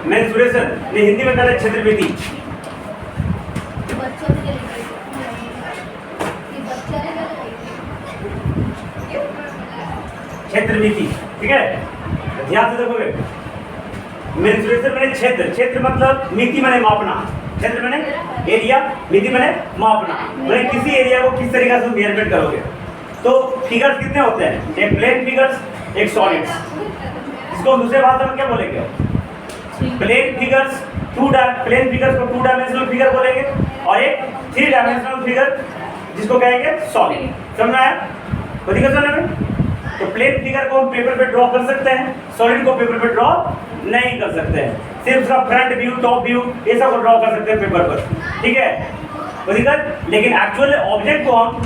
Mensuration, ये हिंदी में कहते हैं क्षेत्रमिति। क्षेत्रमिति, ठीक है, ध्यान से देखोगे। मेंसुरेशन मैंने क्षेत्र, क्षेत्र मतलब मिति मैंने मापना, क्षेत्र मैंने एरिया, मिति मैंने मापना, मैंने किसी एरिया को किस तरीके से मेजरमेंट करोगे। तो फिगर्स कितने होते हैं, एक प्लेन फिगर्स, एक सॉलिड्स। इसको दूसरे भाषा में क्या बोलेंगे, प्लेन फिगर्स प्लेन फिगर्स को 2 डायमेंशनल फिगर बोलेंगे, और एक 3 डायमेंशनल फिगर जिसको कहेंगे सॉलिड। समझ आया, दिक्कत समझ में। तो प्लेन फिगर को हम पेपर पे ड्रॉ कर सकते हैं, सॉलिड को पेपर पे ड्रॉ नहीं कर सकते हैं, सिर्फ उसका फ्रंट व्यू, टॉप व्यू, ये सब को ड्रॉ कर सकते हैं पेपर पर, ठीक है, दिक्कत। लेकिन एक्चुअल ऑब्जेक्ट को हम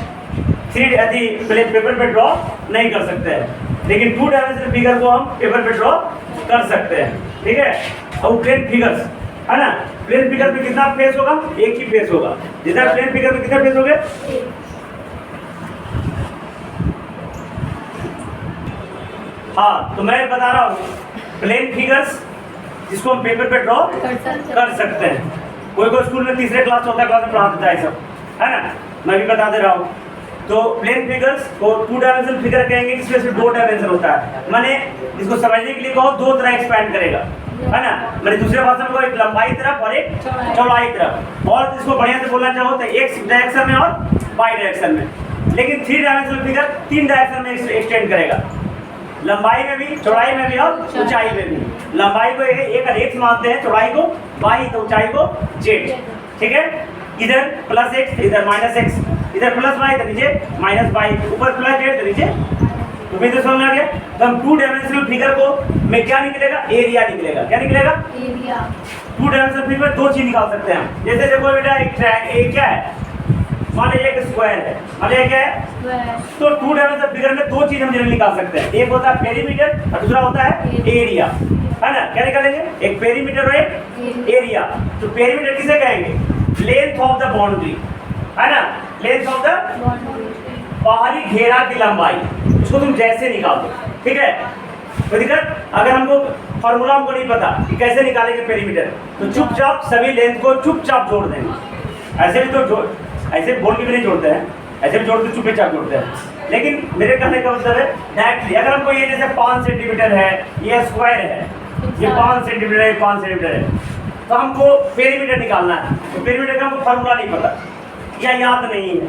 पेपर पे ड्रॉ नहीं कर सकते हैं, लेकिन 2 डायमेंशनल फिगर को हम पेपर पे ड्रॉ कर सकते हैं, ठीक है। और प्लेन फिगर्स है ना, प्लेन फिगर में कितना फेस होगा, एक ही फेस होगा। जितना प्लेन फिगर में कितने फेस हो गए, हाँ। तो मैं बता रहा हूँ प्लेन फिगर्स जिसको हम पेपर पे ड्रॉ कर सकते हैं। कोई कोई स्कूल में तीसरे क्लास चौथा क्लास में पढ़ा देता है सब, है ना, मैं भी बता दे रहा हूँ। तो प्लेन फिगर्स को 2 डायमेंशनल फिगर कहेंगे, जिसमें से 2 डायमेंशन होता है। मैंने इसको समझने के लिए कहो 2 तरह एक्सपैंड करेगा, है ना। मैंने दूसरे भाषा में एक लंबाई तरफ और एक चौड़ाई तरफ, और इसको बढ़िया से बोलना चाहो तो एक्स डायरेक्शन में और वाई डायरेक्शन में। लेकिन 3 डायमेंशनल फिगर 3 डायरेक्शन में एक्सटेंड करेगा, लंबाई में भी, चौड़ाई में भी और ऊंचाई में भी। लंबाई को एक एक्स मानते हैं, चौड़ाई को वाई, तो ऊंचाई को जेड, ठीक है। इधर प्लस एक्स, इधर माइनस एक्स, इधर प्लस वाई, इधर नीचे माइनस वाई, ऊपर प्लस जेड, नीचे। तो फिर तो समझ आ गया। तो हम 2 डायमेंशनल फिगर को में क्या निकलेगा, एरिया निकलेगा। क्या निकलेगा, एरिया। 2 डायमेंशनल फिगर में 2 चीज निकाल सकते हैं हम। जैसे देखो बेटा, एक क्या है, मान लीजिए एक स्क्वायर है, मान लीजिए क्या है, तो 2 डायमेंशनल फिगर में 2 चीज हम जनरली निकाल सकते हैं। एक होता है पेरीमीटर और दूसरा होता है एरिया, है ना। क्या निकालेंगे, एक पेरीमीटर और एक एरिया। तो पेरीमीटर किसे कहेंगे, लेंथ ऑफ द बाउंड्री, है ना, लेंथ ऑफ द बाहरी घेरा की लंबाई। उसको तुम जैसे निकाल दो, ठीक है, कोई दिक्कत। अगर हमको फॉर्मूला हमको नहीं पता कि कैसे निकालेंगे पेरीमीटर, तो चुपचाप सभी लेंथ को चुपचाप जोड़ देंगे। ऐसे भी तो ऐसे बोल के भी नहीं जोड़ते हैं, ऐसे भी जोड़ते चुपे चाप जोड़ते हैं। लेकिन मेरे कहने का मतलब है डायरेक्टली, अगर हमको ये जैसे 5 सेंटीमीटर है, ये स्क्वायर है, ये 5 सेंटीमीटर है, 5 सेंटीमीटर है, तो हमको पेरीमीटर निकालना है। तो पेरीमीटर का हमको फॉर्मूला नहीं पता या याद नहीं है,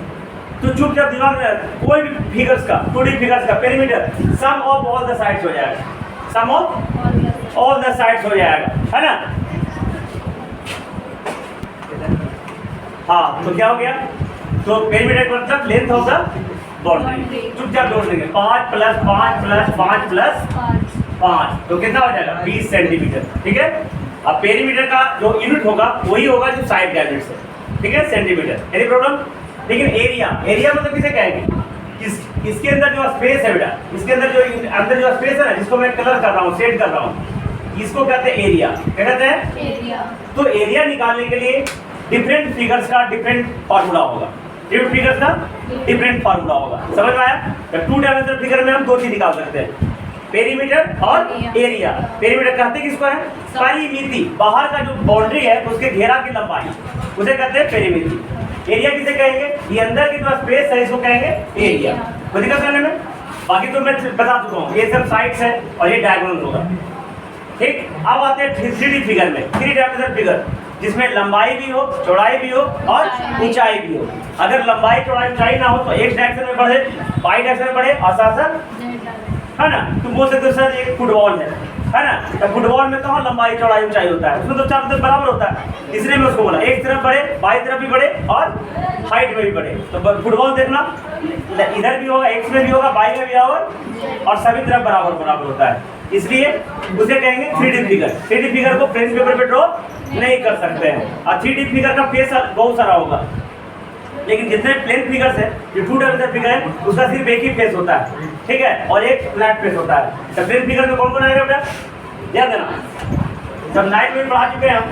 तो चुपचाप दिमाग में कोई भी फिगर्स का, 2D फिगर्स का perimeter sum of all the sides हो जाएगा, sum of all the sides हो जाएगा, है ना। हाँ, तो क्या हो गया, तो पेरीमीटर का मतलब लेंथ ऑफ द बाउंड्री। चुपचाप जोड़ देंगे, 5 प्लस 5 प्लस 5 प्लस 5, तो कितना हो जाएगा, 20 सेंटीमीटर, ठीक है। अब पेरीमीटर का जो यूनिट होगा वही होगा जो साइड डायमीटर से, ठीक है, सेंटीमीटर, एनी प्रॉब्लम। लेकिन एरिया मतलब किसे कहेंगे, इसके अंदर जो स्पेस है बेटा, इसके अंदर जो स्पेस है ना, जिसको मैं कलर कर रहा हूँ, शेड कर रहा हूँ, इसको कहते हैं एरिया। क्या कहते हैं, एरिया। तो एरिया निकालने के लिए डिफरेंट फिगर्स का डिफरेंट फार्मूला होगा, डिफरेंट फिगर्स का डिफरेंट फार्मूला होगा, समझ में आया। 2 डायमेंशनल फिगर में हम 2 चीज निकाल सकते हैं, पेरीमीटर और एरिया। पेरीमीटर कहते किसको है, परिमिति, बाहर का जो बाउंड्री है उसके घेरा की लंबाई, उसे कहते हैं पेरीमिति। एरिया किसे कहेंगे, ये अंदर की जो स्पेस है इसको कहेंगे एरिया। कोई दिक्कत करने में, बाकी तो मैं बता चुका हूँ, ये सब साइड्स है और ये डायगोनल होगा, ठीक। अब आते हैं 3D फिगर में, 3 डायमेंशनल फिगर जिसमें लंबाई भी हो, चौड़ाई भी हो और ऊंचाई भी हो। अगर लंबाई चौड़ाई ऊंचाई ना हो तो एक डायरेक्शन में बढ़े, वाई डायरेक्शन में बढ़े और साथ है ना। तुम बोल सकते हो सर एक फुटबॉल है ना, तो फुटबॉल में कहाँ लंबाई चौड़ाई ऊंचाई होता है, उसमें तो चारों तरफ बराबर होता है, इसलिए मैं उसको बोला एक तरफ बढ़े, बाई तरफ भी बढ़े और हाइट में भी बढ़े। तो फुटबॉल देखना, इधर भी होगा, एक्स में भी होगा, बाई में भी होगा और सभी तरफ बराबर बराबर होता है, इसलिए उसे कहेंगे 3D फिगर। 3D फिगर को फ्रेंच पेपर पे ड्रॉ नहीं कर सकते हैं, और 3D फिगर का फेस बहुत सारा होगा, लेकिन जितने प्लेन फिगर्स है, जो 2 डायमेंशनल फिगर है, उसका सिर्फ एक ही फेस होता है, ठीक है, और एक फ्लैट फेस होता है। तो प्लेन फिगर में कौन कौन आएगा बेटा, ध्यान देना, जब नाइट में पढ़ा चुके हैं हम,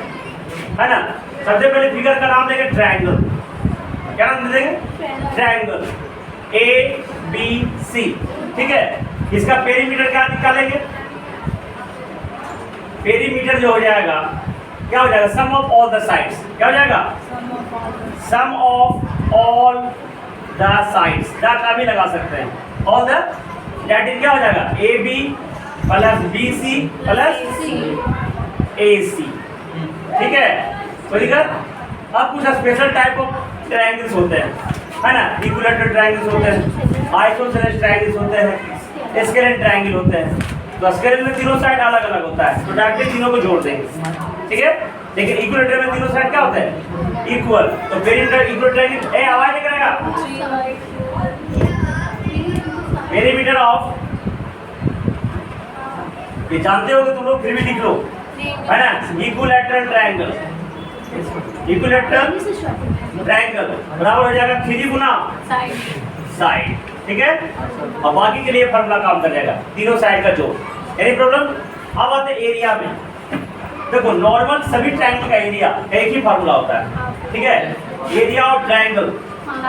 है ना। सबसे पहले फिगर का नाम देंगे ट्रायंगल। क्या नाम देंगे, ट्रायंगल, ABC, ठीक है। इसका पेरीमीटर क्या निकालेंगे, पेरीमीटर जो हो जाएगा क्या हो जाएगा, sum of all the sides, क्या हो जाएगा, sum of all the sides, the का भी लगा सकते हैं, ऑल द दैट इज क्या हो जाएगा, A B plus B C plus A C, ठीक है, कोई दिक्कत। अब कुछ स्पेशल टाइप ऑफ ट्रायंगल्स होते हैं, है ना, इक्विलैटरल ट्रायंगल्स होते हैं, आइसोसेलेस ट्रायंगल्स होते हैं, स्केलेन ट्रायंगल होते हैं। तो स्केलेन में तीनों साइड अलग अलग होता है, तो डायरेक्टली तीनों को जोड़ देंगे, ठीक है। लेकिन इक्विलैटरल में तीनों साइड क्या होता है, इक्वल। तो पेरीमीटर इक्वल ट्रायंगल, ए आवाज नहीं करेगा, पेरीमीटर ऑफ, ये जानते हो कि तुम लोग, फिर भी लिख लो, है ना, इक्विलैटरल ट्रायंगल, इक्विलैटरल ट्रायंगल बराबर हो जाएगा 3 गुना साइड, ठीक है। और बाकी के लिए फॉर्मूला काम कर जाएगा, तीनों साइड का जोड़। Any problem? अब आते हैं एरिया में। देखो नॉर्मल सभी ट्रायंगल का एरिया एक ही फॉर्मूला होता है, ठीक है, area of triangle,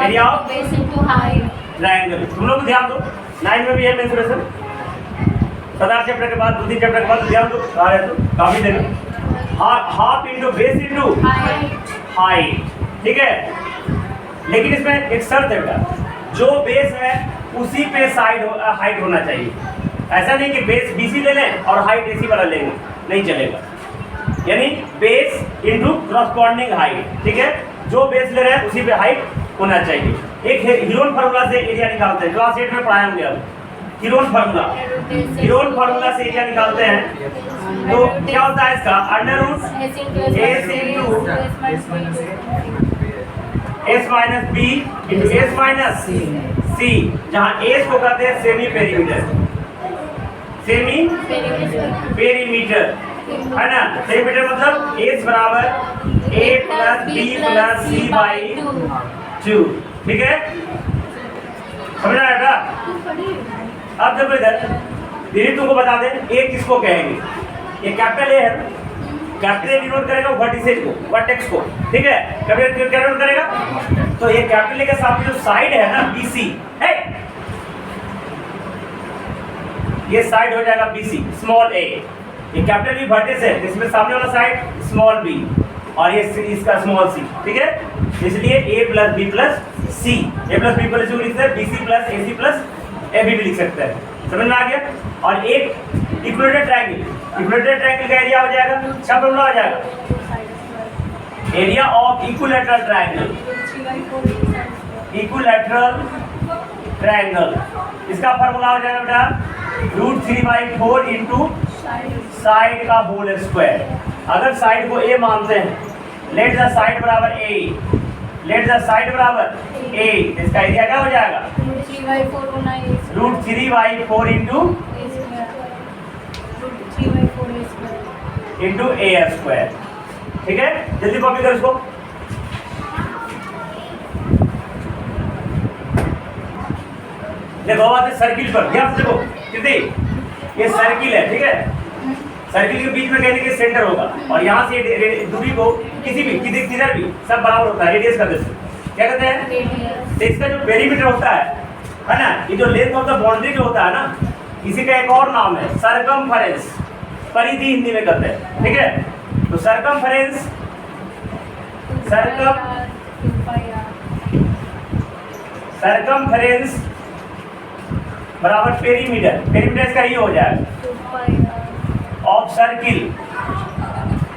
area of base into height. Triangle. तुम लोग ध्यान दो, 9 में भी है मेंसुरेशन, 7 चैप्टर के बाद 2-3 चैप्टर के बाद ध्यान दो, आ रहे तो काफी देना, half into base into height, ठीक है। लेकिन इसमें एक शर्त है बेटा, जो बेस है उसी पे साइड हाइट होना चाहिए। ऐसा नहीं कि बेस बीसी ले लें और हाइट एसी वाला लेंगे, नहीं चलेगा। यानी बेस इनटू करस्पॉन्डिंग हाइट, ठीक है, जो बेस ले रहे हैं उसी पे हाइट होना चाहिए। एक हीरोन फार्मूला से एरिया निकालते हैं, क्लास 8 में पढ़ाया होंगे अब, हीरोन फार्मूला, हीरोन फार्मूला से एरिया निकालते हैं। तो क्या होता है इसका, under root S into S minus B into S minus C, जहाँ एस को कहते हैं सेमी पेरीमीटर, सेमी पेरीमीटर, है ना। पेरीमीटर मतलब एस बराबर A plus B plus C by 2, ठीक है, समझ रहा है बेटा। अब देखो इधर दीदी तुमको बता दें, ए किसको कहेंगे, ये कैपिटल ए है, कैपिटल ए डिनोट करेगा वर्टिसेज को, वर्टेक्स को, ठीक है, कैपिटल क्या डिनोट करेगा, तो ये कैपिटल ए के साथ जो साइड है ना बीसी है, ये साइड हो जाएगा बीसी, स्मॉल ए, ये कैपिटल बी वर्टेक्स है, इसमें सामने वाला साइड स्मॉल बी और ये इसका स्मॉल सी, ठीक है। इसलिए A plus B plus C, A plus B plus C लिख सकते हैं, B C plus A C plus A B भी लिख सकते हैं, समझ में आ गया। और एक इक्विलैटरल ट्रायंगल, इक्विलैटरल ट्रायंगल का एरिया हो जाएगा, क्या फॉर्मूला हो जाएगा, area of equilateral triangle, equilateral triangle, इसका फॉर्मूला हो जाएगा बेटा √3/4 इंटू साइड का होल स्क्वायर। अगर साइड को ए मानते हैं, लेट द साइड बराबर ए, लेट द साइड बराबर ए, इसका एरिया क्या हो जाएगा, √3/4 इंटू ए स्क्वायर, ठीक है। जल्दी कॉपी करो इसको। देखो आते सर्किल पर, ध्यान से देखो कितनी, ये सर्किल है, ठीक है, सर्किल के बीच में कहने के सेंटर होगा और यहाँ से दूरी को किसी भी किधर भी सब बराबर होता है, रेडियस का दृश्य क्या कहते हैं। तो इसका जो पेरीमीटर होता है ना, ये जो लेंथ ऑफ द बाउंड्री जो होता है ना, इसी का एक और नाम है सरकमफेरेंस, परिधि हिंदी में कहते हैं, ठीक है। तो सरकमफेरेंस, सरकमफेरेंस बराबर पेरीमीटर, पेरीमीटर इसका ये हो जाएगा ऑफ सर्किल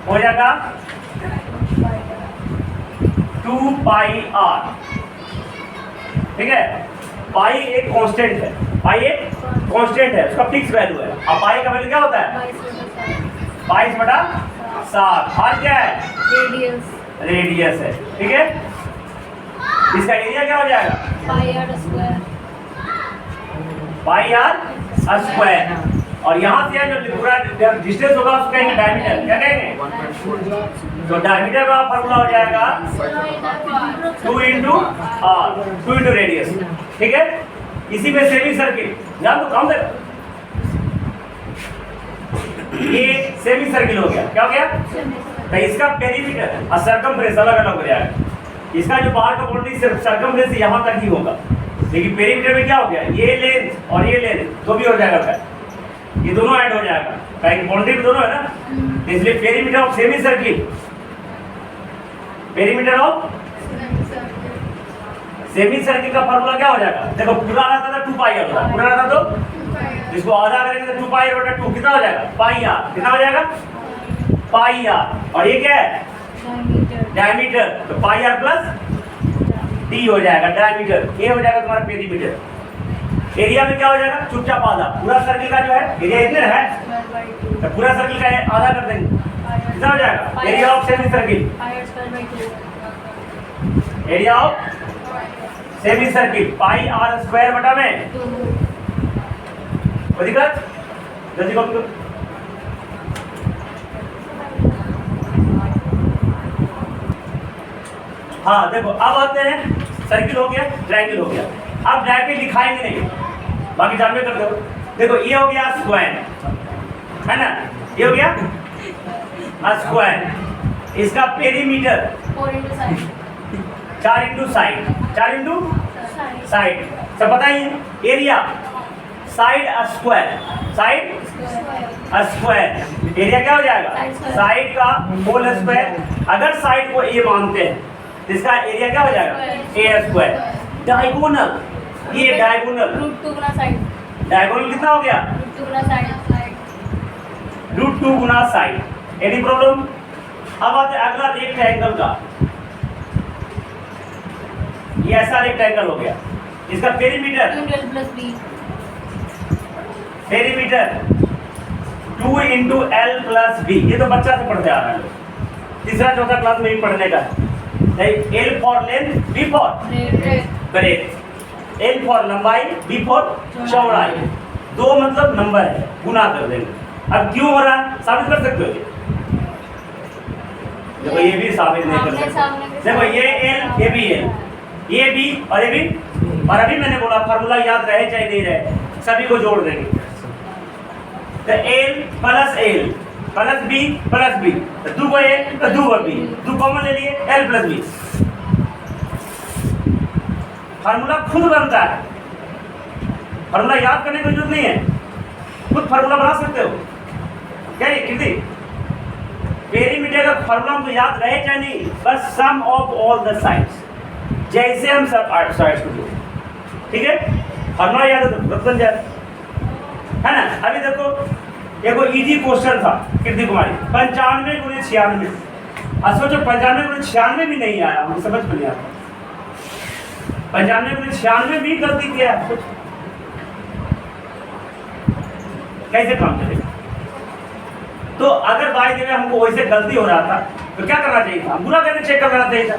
हो जाएगा 2πr, ठीक है। पाई एक कांस्टेंट है, पाई एक कांस्टेंट है, उसका फिक्स वैल्यू है। अब पाई का वैल्यू क्या होता है, 22/7, और क्या है, रेडियस है, ठीक है। इसका एरिया क्या हो जाएगा, पाई आर स्क्वायर, और यहाँ से जो पूरा डिस्टेंस होगा उसको कहेंगे डायमीटर, क्या कहेंगे। तो डायमीटर का फॉर्मूला हो जाएगा 2 इंटू आर, 2 इंटू रेडियस, ठीक है। इसी में सेमी सर्किल जान तो काम कर, ये सेमी सर्किल हो गया, क्या हो गया, तो इसका पेरीमीटर और सर्कमफ्रेंस अलग अलग हो जाएगा। इसका जो बाहर का बाउंड्री सिर्फ सर्कमफ्रेंस यहाँ तक ही होगा, लेकिन पेरीमीटर में क्या हो गया, ये लेंथ और ये लेंथ तो भी हो जाएगा, ये दोनों ऐड हो जाएगा, बाउंड्री में दोनों है ना। इसलिए perimeter of semi circle, perimeter of semi circle का फॉर्मूला क्या हो जाएगा? देखो पूरा रहता था 2 पाई होता, पूरा रहता तो इसको आधा करेंगे तो 2 पाई बटा 2 कितना हो जाएगा? पाई आर। कितना हो जाएगा? पाई आर। और ये क्या है? डायमीटर, तो पाई आर प्लस डी हो जाएगा डायमीटर। ये हो जाएगा तुम्हारा पेरीमीटर। एरिया में क्या हो जाएगा? चुपचाप आधा। पूरा सर्किल का जो है एरिया इतना है, तो पूरा सर्किल का आधा कर देंगे, कितना हो जाएगा? Area of semicircle, area of semicircle pi R square बटा में। कोई दिक्कत? जल्दी कॉपी करो। हाँ देखो अब आते हैं, सर्किल हो गया, ट्रायंगल हो गया। अब डायरेक्टली दिखाएंगे नहीं, बाकी जानवे कर दो। देखो ये हो गया स्क्वायर, है ना? ये हो गया स्क्वायर। इसका perimeter 4 into side, 4 into side, सब पता ही है। Area side square, side square, area क्या हो जाएगा? साइड का होल स्क्वायर। अगर साइड को ए मानते हैं तो इसका एरिया क्या हो जाएगा? ए स्क्वायर। डायगोनल, ये डायगोनल, डायगोनल कितना हो गया? √2 गुना साइड। Any problem? अब आते अगला रेक्टेंगल का। ये ऐसा रेक्टेंगल हो गया, इसका perimeter 2 into L plus B. ये तो बच्चा से पढ़ते आ रहा है, तीसरा चौथा क्लास में भी पढ़ने का है। L for length, B for breadth. L for लंबाई, बी फॉर चौड़ाई। दो मतलब नंबर है, गुना कर देंगे। अब क्यों हो रहा है साबित कर सकते हो? देखो ये भी साबित नहीं कर सकते। देखो ये एल, ये भी एल, ये भी और ये भी। और अभी मैंने बोला फार्मूला याद रहे चाहे नहीं रहे, सभी को जोड़ देंगे। तो L plus B plus B, दो को ए तो दो को बी, दो कॉमन ले लिए, एल प्लस बी। फार्मूला खुद बनता है, फार्मूला याद करने की जरूरत नहीं है, खुद फार्मूला बना सकते हो। क्या ये कृति? पेरीमीटर का फार्मूला हमको याद रहे चाहे नहीं, बस सम ऑफ ऑल द साइड्स, जैसे हम सब 8 साइड्स को जोड़े, ठीक है? फार्मूला याद है तो बन जाए, है ना? अभी देखो एगो इजी क्वेश्चन था कृति कुमारी, 95 गुणे 96। अब सोचो 95 गुणे 96 भी नहीं आया, हमको समझ में नहीं आता। 95 गुणे 96 भी गलती किया, कैसे काम चलेगा? तो अगर बाय द वे हमको वैसे गलती हो रहा था तो क्या करना चाहिए था? बुरा करके चेक कर लेना चाहिए था,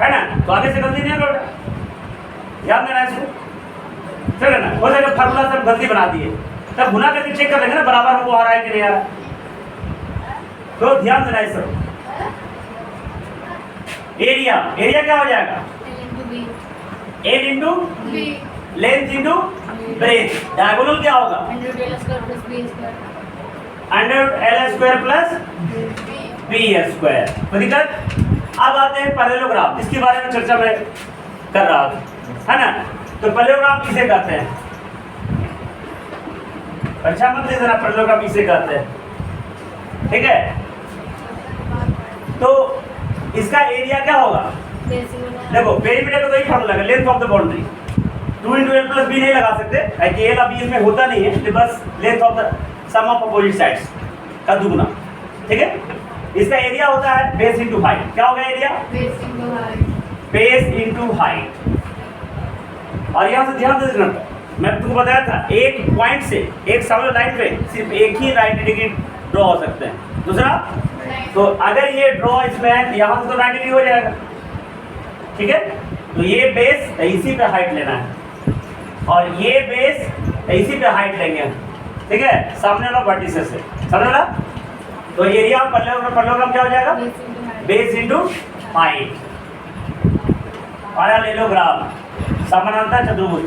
है ना? तो आगे से गलती नहीं होगा, याद देना इसको, चलो ना। हो जाएगा फार्मूला से हम गलती बना दिए, तब गुना करके चेक कर लेंगे ना बराबर हमको आ रहा है कि नहीं आ रहा। तो ध्यान देना इस सब। एरिया, एरिया क्या हो जाएगा? L into length into breadth. Diagonal क्या होगा? √L square plus B square. तो दिक्कत? अब आते हैं पैरेललोग्राम, इसके बारे में चर्चा मैं कर रहा था, है ना? तो पैरेललोग्राम किसे कहते हैं? अच्छा मत देना, पैरेललोग्राम किसे कहते हैं, ठीक है? तो इसका एरिया क्या होगा? देखो पेरीमीटर का तो यही फॉर्मूला है, length of the boundary. 2 into L plus B नहीं लगा सकते, क्योंकि एल अभी इसमें होता नहीं है, तो बस length of the sum of opposite sides का दुगुना, ठीक है? इसका एरिया होता है बेस इंटू हाइट। क्या होगा एरिया? Base into height. और यहाँ से ध्यान दे देना, मैं तुमको बताया था एक पॉइंट से, एक सामने लाइन पे सिर्फ एक ही 90 डिग्री ड्रॉ हो सकते हैं। दूसरा, तो अगर ये ड्रॉ इसमें है तो यहाँ से तो 90 डिग्री हो जाएगा, ठीक है? तो ये बेस इसी पे हाइट लेना है, और ये बेस इसी पे हाइट लेंगे, ठीक है? सामने वाला वर्टिसेस से, समझ वाला? तो एरिया पैरेललोग्राम क्या हो जाएगा? Base into height. पैरेललोग्राम समानांतर चतुर्भुज।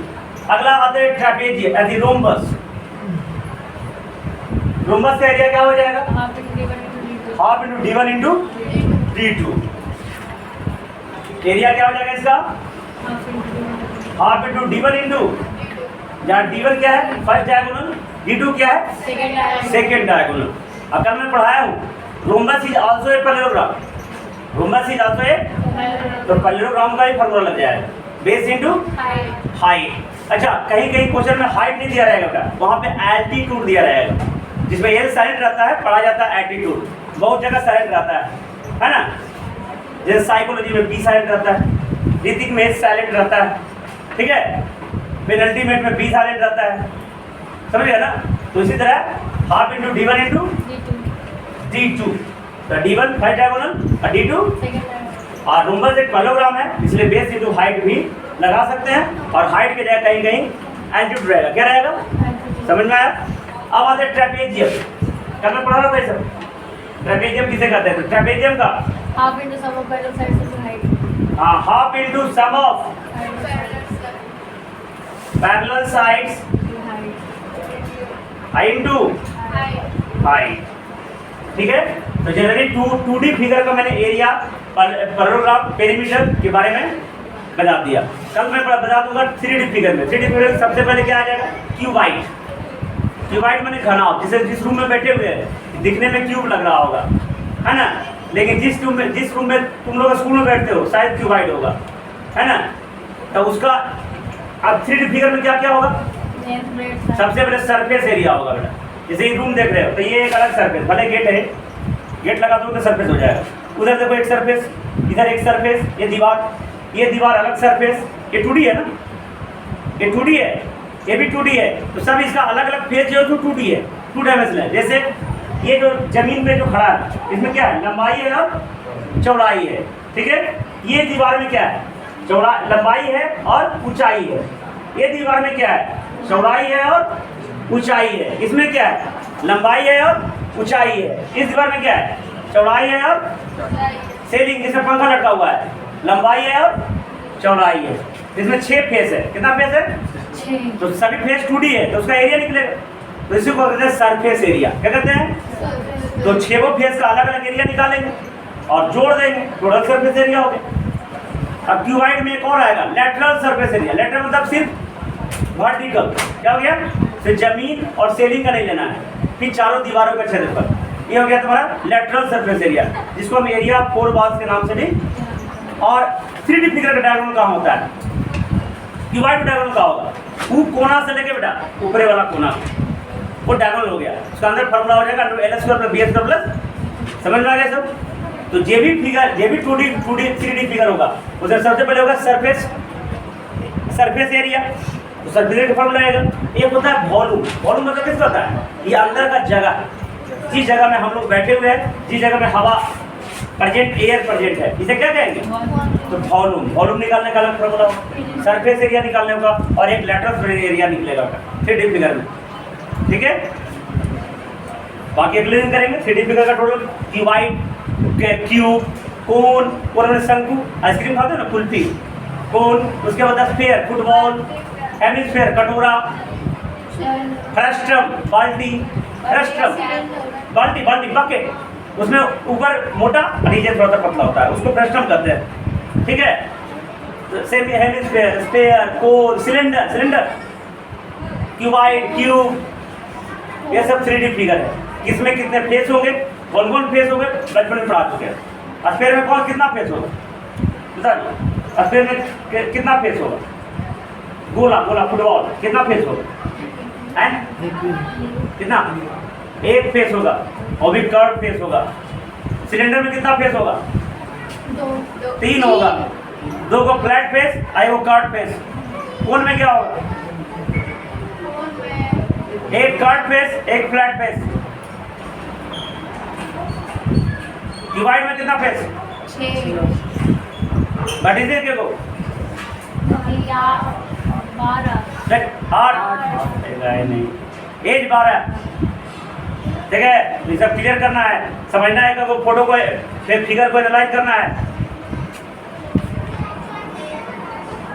अगला आते हैं ट्रापेजियम, रोम्बस। रोम्बस का एरिया क्या हो जाएगा? Half into d1 into d2। Area क्या हो जाएगा इसका? हाफ इंटू d1 इंटू, जहाँ d1 क्या है? फर्स्ट डायगोनल, d2 क्या है? Second diagonal. अब कल मैं पढ़ाया हूँ rhombus is also a parallelogram, rhombus is also a, तो पैरेललोग्राम का ही फॉर्मूला लग जाएगा बेस इनटू हाइट। अच्छा कहीं कहीं क्वेश्चन में हाइट नहीं दिया रहेगा बेटा, वहाँ पे एल्टीट्यूड दिया रहेगा, जिसमें एल साइलेंट रहता है पढ़ा जाता है एल्टीट्यूड, बहुत जगह साइलेंट रहता है ना, जैसे साइकोलॉजी में बी साइलेंट रहता है, रीतिक में साइलेंट रहता है, ठीक है, फिर अल्टीमेट में बी साइलेंट रहता है, समझ गया ना। तो इसी तरह half into D one into D2, तो D1 फर्स्ट डायगोनल और D2 और रोम्बस एक पैरेललोग्राम है इसलिए बेस इंटू हाइट भी लगा सकते हैं, और हाइट की जगह कहीं कहीं एल्टीट्यूड रहेगा, क्या रहेगा, समझ में आया। अब आते हैं ट्रेपेजियम, कल मैं पढ़ा रहा था ये सब, ट्रेपेजियम किसे कहते हैं, तो ट्रेपेजियम का half into sum of parallel sides into height, हाँ half into sum of parallel sides into height, ठीक है। तो जनरली 2D फिगर का मैंने एरिया पैरेललोग्राम पेरीमीटर के बारे में बता दिया। कल मैं बता दूंगा 3D फिगर में। 3D फिगर सबसे पहले क्या आ जाएगा, क्यूबाइड। क्यूबाइड मैंने घनाव, जैसे जिस रूम में बैठे हुए हैं दिखने में क्यूब लग रहा होगा, है ना, लेकिन जिस रूम में तुम लोग स्कूल में बैठते हो शायद क्यूबाइड होगा, है ना। तो उसका अब 3D फिगर में क्या क्या होगा, सबसे पहले सरफेस एरिया होगा बेटा, जैसे ये रूम देख रहे हो तो ये एक अलग सरफेस, भले गेट है, गेट लगा दो तो सरफेस हो जाएगा, उधर देखो एक सरफेस, इधर एक सरफेस, ये दीवार अलग सरफेस, ये 2D है ना, ये 2D है, ये भी 2D है, तो सब इसका अलग अलग फेस जो है तो 2D है, 2 डायमेंशनल है। जैसे ये जो जमीन पे जो खड़ा है इसमें क्या है, लंबाई है और चौड़ाई है, ठीक है। ये दीवार में क्या है, लंबाई है और ऊंचाई है, ये दीवार में क्या है, चौड़ाई है और ऊंचाई है, इसमें क्या है, लंबाई है और ऊंचाई है, इस दीवार में क्या है, चौड़ाई है और सेलिंग, जिसमें पंखा लटका हुआ है, लंबाई है और चौड़ाई है, इसमें 6 फेस है, कितना फेस है, 6, तो सभी फेस 2D है तो उसका एरिया निकलेगा, तो इसी को कहते हैं सरफेस एरिया, क्या कहते हैं, तो 6 फेस का अलग अलग एरिया निकालेंगे और जोड़ देंगे, टोटल सरफेस एरिया हो गया। अब क्यूबाइड में एक और आएगा लेटरल सरफेस एरिया, लेटरल मतलब सिर्फ वर्टिकल, क्या हो गया, फिर जमीन और सेलिंग का नहीं लेना है, फिर चारों दीवारों का क्षेत्रफल, ये हो गया तुम्हारा लेटरल सरफेस एरिया, जिसको हम एरिया 4 वॉल्स के नाम से भी। और 3D फिगर का डायग्राम कहाँ होता है, क्यूबाइड डायग्राम का होगा, वो कोना से लेके बेटा ऊपरे वाला कोना, वो डायग्राम हो गया, उसका अंदर फॉर्मूला हो जाएगा L² + BH²+, समझ में आ गया सब। तो जे भी 2D 3D फिगर होगा उधर सबसे पहले होगा सरफेस एरिया, तो सरफेस का फॉर्मूला आएगा। एक होता है वॉल्यूम, वॉल्यूम मतलब किसका होता है, ये अंदर का जगह, जिस जगह में हम लोग बैठे हुए हैं, जिस जगह में हवा प्रेजेंट, एयर प्रेजेंट है, इसे क्या कहेंगे, तो वॉल्यूम। वॉल्यूम निकालने का अलग फॉर्मूला होगा, सरफेस एरिया निकालने का, और एक लेटरल एरिया निकलेगा 3D फिगर में, ठीक है। बाकी अगले दिन करेंगे 3D फिगर का टोटल, क्यूबाइड, क्यूब, कोन, कोन में शंकु, आइसक्रीम खाते हो ना, कुल्फी, कोन, उसके बाद स्फीयर, फुटबॉल, हेमिस्फीयर, कटोरा, फ्रस्ट्रम, बाल्टी, बकेट, उसमें ऊपर मोटा और नीचे थोड़ा सा पतला होता है, उसको फ्रस्ट्रम कहते हैं, ठीक है। सेम हेमिस्फीयर, स्फीयर, कोन, सिलेंडर, क्यूबाइड, क्यूब, ये सब 3D फिगर है। किसमें कितने फेस होंगे, कौन फेस होंगे, बचपन में पढ़ा चुके हैं। स्फीयर में कौन कितना फेस होगा, बता दो, स्फीयर में कितना फेस होगा, गोला फुटबॉल कितना फेस होगा, हैं कितना, 1 फेस होगा, और भी कर्व फेस होगा। सिलेंडर में कितना फेस होगा, 3 होगा, 2 को फ्लैट फेस, 1 को कर्व फेस। कोन में क्या होगा, 1 curve face, 1 flat face. Cuboid में कितना फेस, 6, बटीजे के को 8 नहीं, एज 12, ठीक है। ये सब क्लियर करना है, समझना है कि वो फोटो को फिगर को एनालाइज करना है।